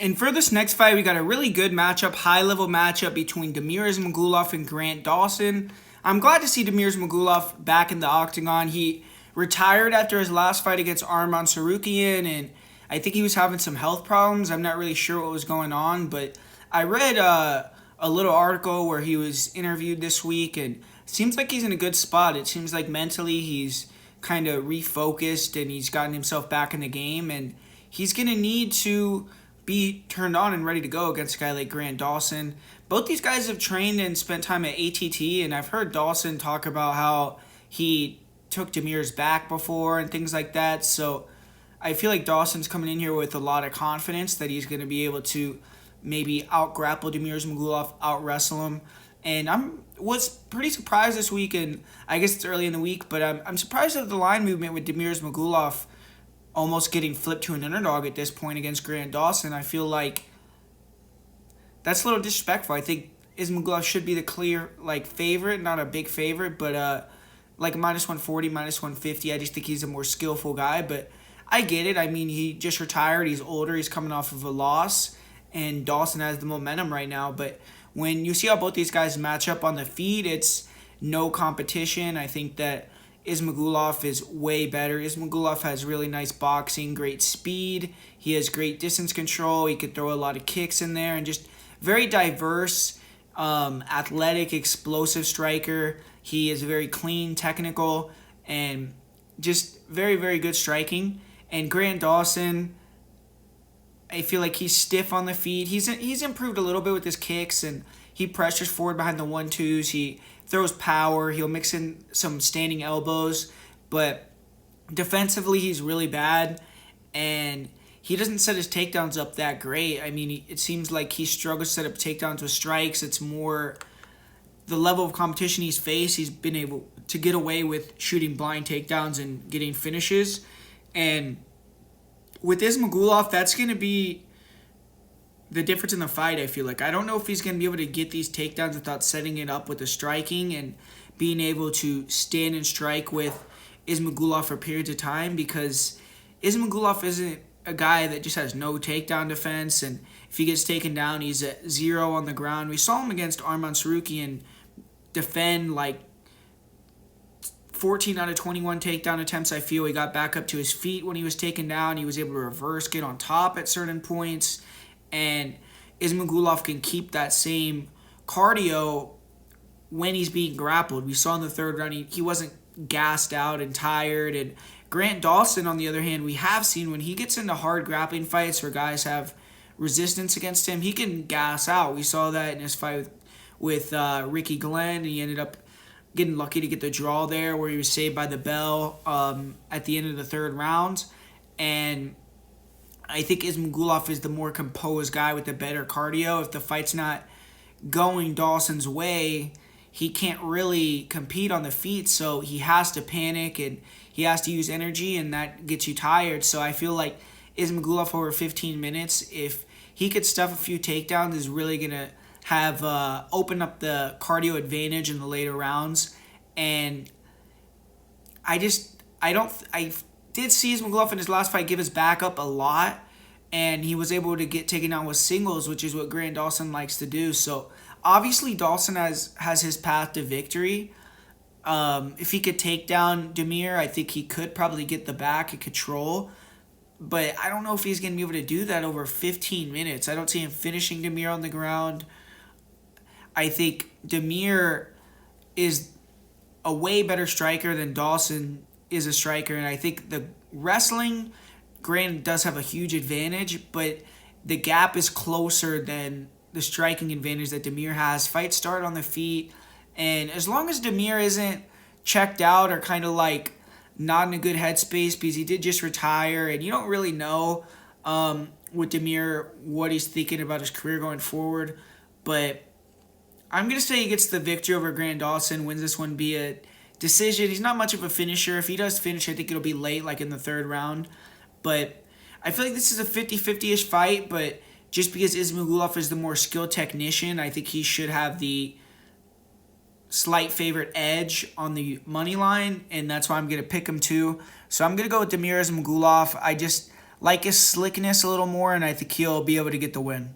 And for this next fight, we got a really good matchup, high-level matchup between Damir Ismagulov and Grant Dawson. I'm glad to see Damir Ismagulov back in the octagon. He retired after his last fight against Arman Sarukian, and I think he was having some health problems. I'm not really sure what was going on, but I read a little article where he was interviewed this week, and it seems like he's in a good spot. It seems like mentally he's kind of refocused, and he's gotten himself back in the game, and he's going to need to be turned on and ready to go against a guy like Grant Dawson. Both these guys have trained and spent time at ATT, and I've heard Dawson talk about how he took Damir's back before and things like that. So I feel like Dawson's coming in here with a lot of confidence that he's going to be able to maybe out-grapple Damir Ismagulov, out-wrestle him. And was pretty surprised this week, and I guess it's early in the week, but I'm surprised at the line movement with Damir Ismagulov almost getting flipped to an underdog at this point against Grant Dawson. I feel like that's a little disrespectful. I think Ismagulov should be the clear favorite, not a big favorite, but like minus 140, minus 150. I just think he's a more skillful guy, but I get it. I mean, he just retired. He's older. He's coming off of a loss, and Dawson has the momentum right now. But when you see how both these guys match up on the feet, it's no competition. I think that Ismagulov is way better. Ismagulov has really nice boxing, great speed. He has great distance control. He could throw a lot of kicks in there, and just very diverse, athletic, explosive striker. He is very clean, technical, and just very, very good striking. And Grant Dawson, I feel like he's stiff on the feet. He's improved a little bit with his kicks, and he pressures forward behind the 1-2s. He throws power. He'll mix in some standing elbows, but defensively he's really bad, and he doesn't set his takedowns up that great. I mean, it seems like he struggles to set up takedowns with strikes. It's more the level of competition he's faced. He's been able to get away with shooting blind takedowns and getting finishes, and with Ismagulov, that's going to be the difference in the fight. I feel like I don't know if he's going to be able to get these takedowns without setting it up with the striking and being able to stand and strike with Ismagulov for periods of time, because Ismagulov isn't a guy that just has no takedown defense, and if he gets taken down, he's at 0 on the ground. We saw him against Arman Sarukian defend 14 out of 21 takedown attempts. I feel he got back up to his feet when he was taken down. He was able to reverse, get on top at certain points, and Ismagulov can keep that same cardio when he's being grappled. We saw in the third round he wasn't gassed out and tired. And Grant Dawson, on the other hand, we have seen when he gets into hard grappling fights where guys have resistance against him, he can gas out. We saw that in his fight with Ricky Glenn, and he ended up getting lucky to get the draw there where he was saved by the bell at the end of the third round. And I think Ismagulov is the more composed guy with the better cardio. If the fight's not going Dawson's way, he can't really compete on the feet, so he has to panic and he has to use energy, and that gets you tired. So I feel like Ismagulov over 15 minutes, if he could stuff a few takedowns, is really going to have open up the cardio advantage in the later rounds. And I did see Ismagulov in his last fight give his back up a lot, and he was able to get taken down with singles, which is what Grant Dawson likes to do. So obviously Dawson has his path to victory. If he could take down Damir, I think he could probably get the back and control. But I don't know if he's going to be able to do that over 15 minutes. I don't see him finishing Damir on the ground. I think Damir is a way better striker than Dawson is a striker. And I think the wrestling, Grant does have a huge advantage, but the gap is closer than the striking advantage that Damir has. Fights start on the feet, and as long as Damir isn't checked out or kind of not in a good headspace, because he did just retire, and you don't really know with Damir what he's thinking about his career going forward. But I'm going to say he gets the victory over Grant Dawson, wins this one via decision. He's not much of a finisher. If he does finish, I think it'll be late, in the third round. But I feel like this is a 50-50-ish fight, but just because Ismagulov is the more skilled technician, I think he should have the slight favorite edge on the money line, and that's why I'm going to pick him too. So I'm going to go with Damir Ismagulov. I just like his slickness a little more, and I think he'll be able to get the win.